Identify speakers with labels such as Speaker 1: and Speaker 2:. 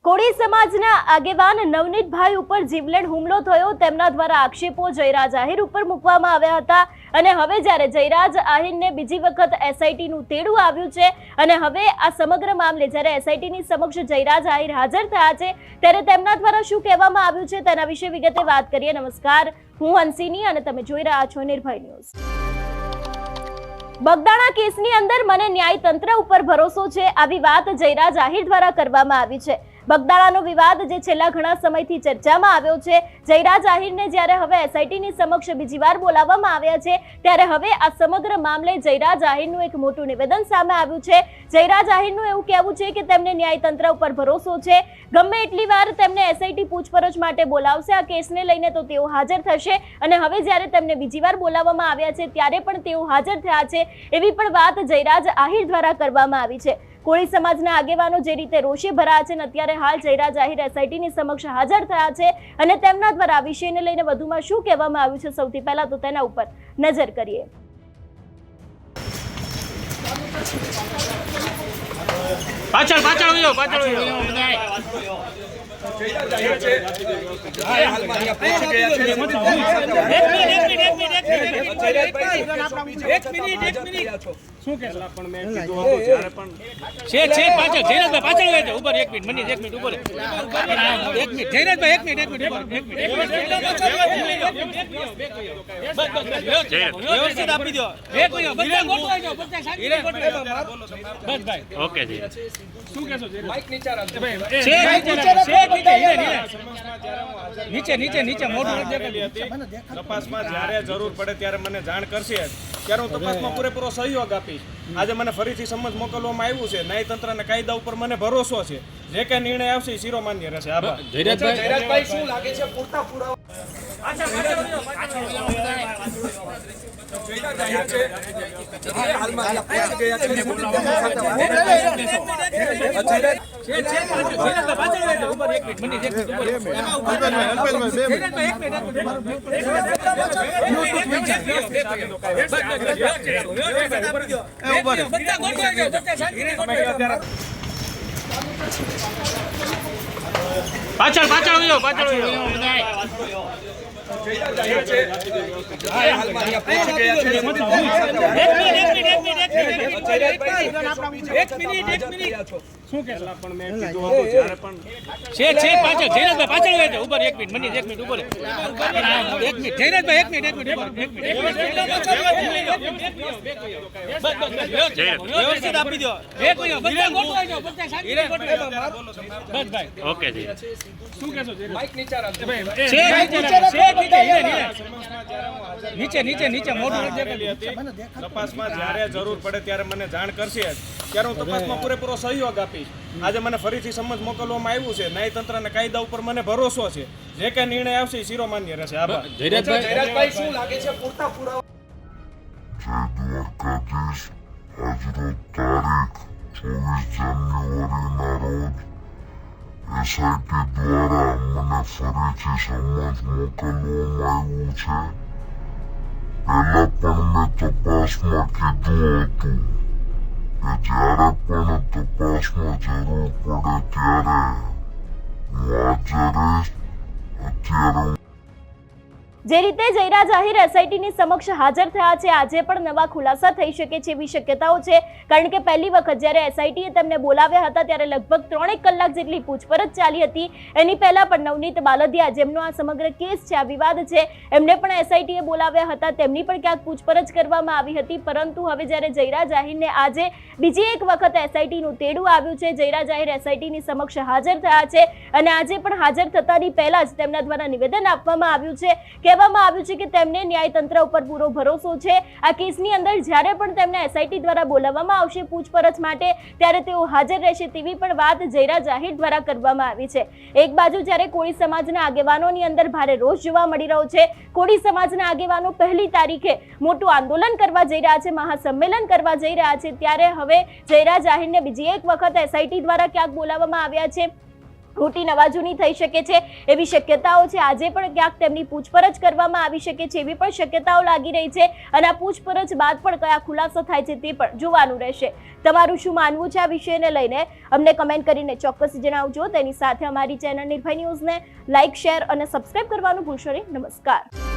Speaker 1: કોળી સમાજના આગેવાન નવનીતભાઈ ઉપર જીવલેણ હુમલો થયો તેમના દ્વારા આક્ષેપો જયરાજ આહિર ઉપર મૂકવામાં આવ્યા હતા અને હવે જ્યારે જયરાજ આહિરને બીજી વખત એસઆઈટી નું તેડું આવ્યું છે અને હવે આ સમગ્ર મામલે જ્યારે એસઆઈટી ની સમક્ષ જયરાજ આહિર હાજર થયા છે ત્યારે તેમના દ્વારા શું કહેવામાં આવ્યું છે તેના વિશે વિગતે વાત કરીએ। નમસ્કાર, હું હંસિની અને તમે જોઈ રહ્યા છો નિર્ભય ન્યૂઝ। બગદાણા કેસની અંદર મને ન્યાયતંત્ર ઉપર ભરોસો છે, આવી વાત જયરાજ આહિર દ્વારા કરવામાં આવી છે। બગદાણાનો વિવાદ જે છેલ્લા ઘણા સમયથી ચર્ચામાં આવ્યો છે, જયરાજ આહિરને જ્યારે હવે એસઆઈટીની સમક્ષ બીજી વાર બોલાવવામાં આવ્યા છે ત્યારે હવે આ સમગ્ર મામલે જયરાજ આહિરનું એક મોટું નિવેદન સામે આવ્યું છે। જયરાજ આહિરનું એવું કહેવું છે કે તેમને ન્યાયતંત્ર ઉપર ભરોસો છે, ગમે એટલી વાર તેમને એસઆઈટી પૂછપરછ માટે બોલાવશે આ કેસને લઈને તો તેઓ હાજર થશે અને હવે જ્યારે તેમને બીજી વાર બોલાવવામાં આવ્યા છે ત્યારે પણ તેઓ હાજર થયા છે એવી પણ વાત જયરાજ આહિર દ્વારા કરવામાં આવી છે। કોળી સમાજના આગેવાનો જે રીતે રોષે ભરાયા છે અને અત્યારે હાલ જયરાજ આહિર એસઆઈટીની સમક્ષ હાજર થયા છે અને તેમના દ્વારા આ વિષયને લઈને વધુમાં શું કહેવામાં આવ્યું છે સૌથી પહેલા તો તેના ઉપર નજર કરીએ।
Speaker 2: પાછળ શું કે પણ મેં કીધું હતું જ્યારે પણ છે પાછળ જયરાજભાઈ પાછળ હોય છે ઉપર 1 મિનિટ ઉપર 1 મિનિટ જયરાજભાઈ 1 મિનિટ વ્યવસ્થિત આપી દો બસ ભાઈ ઓકે જી શું કહેશો માઈક નીચે રાખજો નીચે મોઢું તપાસમાં જ્યારે જરૂર પડે ત્યારે મને જાણ કરશે ત્યારે હું તપાસમાં પૂરેપૂરો સહયોગ આપીશ। આજે મને ફરીથી સમજ મોકલવામાં આવ્યું છે, ન્યાયતંત્ર અને કાયદા ઉપર મને ભરોસો છે, જે કઈ નિર્ણય આવશે એ શિરોમાન્ય રહેશે। આભાર। જયરાજભાઈ શું લાગે છે પૂરતા પુરાવા પાછળ શું કે પણ મેં કીધું હતું જ્યારે પણ છે પાછળ જયરાજભાઈ પાછળ હોય છે ઉપર 1 મિનિટ ઉપર 1 મિનિટ જયરાજભાઈ 1 મિનિટ વ્યવસ્થિત આપી દો બસ ભાઈ ઓકે જી શું કહેશો માઈક નીચે રાખજો નીચે મોઢું તપાસમાં જ્યારે જરૂર પડે ત્યારે મને જાણ કરશે ત્યારે હું તપાસમાં પૂરેપૂરો સહયોગ આપીશ। આજે મને ફરીથી સમજ મોકલવામાં આવ્યું છે, ન્યાયતંત્ર અને કાયદા ઉપર મને ભરોસો છે, જે કઈ નિર્ણય આવશે એ શિરોમાન્ય રહેશે। આભાર। જયરાજભાઈ શું લાગે છે પૂરતા પુરાવા
Speaker 3: આજરોજ તારીખ 24 જાન્યુઆરીના રોજ એસઆઈટી દ્વારા મને ફરીથી સમજ મોકલવામાં આવ્યું છે। પહેલા પણ મેં તપાસમાં કીધું હતું કે જ્યારે પણ તપાસમાં જરૂર પડે ત્યારે હું હાજર રહીશ। અત્યારે
Speaker 1: જે રીતે જયરાજ આહિર એસઆઈટીની સમક્ષ હાજર થયા છે આજે પણ નવા ખુલાસા થઈ શકે છે એવી શક્યતાઓ છે, કારણ કે પહેલી વખત જ્યારે એસઆઈટીએ તેમને બોલાવ્યા હતા ત્યારે લગભગ 3 કલાક જેટલી પૂછપરછ ચાલી હતી। એની પહેલા પણ નવનીત બાલદિયા જેમનો આ સમગ્ર કેસ છે, આ વિવાદ છે, એમને પણ એસઆઈટીએ બોલાવ્યા હતા, તેમની પણ ક્યાંક પૂછપરછ કરવામાં આવી હતી, પરંતુ હવે જ્યારે જયરાજ આહિરને આજે બીજી એક વખત એસઆઈટીનું તેડું આવ્યું છે, જયરાજ આહિર એસઆઈટીની સમક્ષ હાજર થયા છે અને આજે પણ હાજર થતાની પહેલા જ તેમના દ્વારા નિવેદન આપવામાં આવ્યું છે, કહેવામાં આવ્યું છે કે તેમને ન્યાયતંત્ર ઉપર પૂરો ભરોસો છે। આ કેસની અંદર જ્યારે પણ તેમને એસઆઈટી દ્વારા બોલાવવામાં આવશે પૂછપરછ માટે ત્યારે તેઓ હાજર રહેશે તેવી પણ વાત જયરાજ આહિર દ્વારા કરવામાં આવી છે। એક બાજુ જ્યારે કોળી સમાજના આગેવાનોની અંદર ભારે રોષ જોવા મળી રહ્યો છે, કોળી સમાજના આગેવાનો 1 તારીખે મોટું આંદોલન કરવા જઈ રહ્યા છે, મહાસંમેલન કરવા જઈ રહ્યા છે, ત્યારે હવે જયરાજ આહિરને બીજી એક વખત એસઆઈટી દ્વારા ક્યાંક બોલાવવામાં આવ્યા છે ખોટી નવાજૂની થઈ શકે છે એવી શક્યતાઓ છે. આજે પણ ક્યાંક તેમની પૂછપરછ કરવામાં આવી શકે છે એવી પણ શક્યતાઓ લાગી રહી છે અને આ પૂછપરછ બાદ પણ કયા ખુલાસો થાય છે તે પણ જોવાનું રહેશે. તમારું શું માનવું છે આ વિષયને લઈને અમને કમેન્ટ કરીને ચોક્કસ જણાવજો. તેની સાથે અમારી ચેનલ નિર્ભય ન્યૂઝને લાઇક, શેર અને સબસ્ક્રાઇબ કરવાનું ભૂલશો નહીં. નમસ્કાર.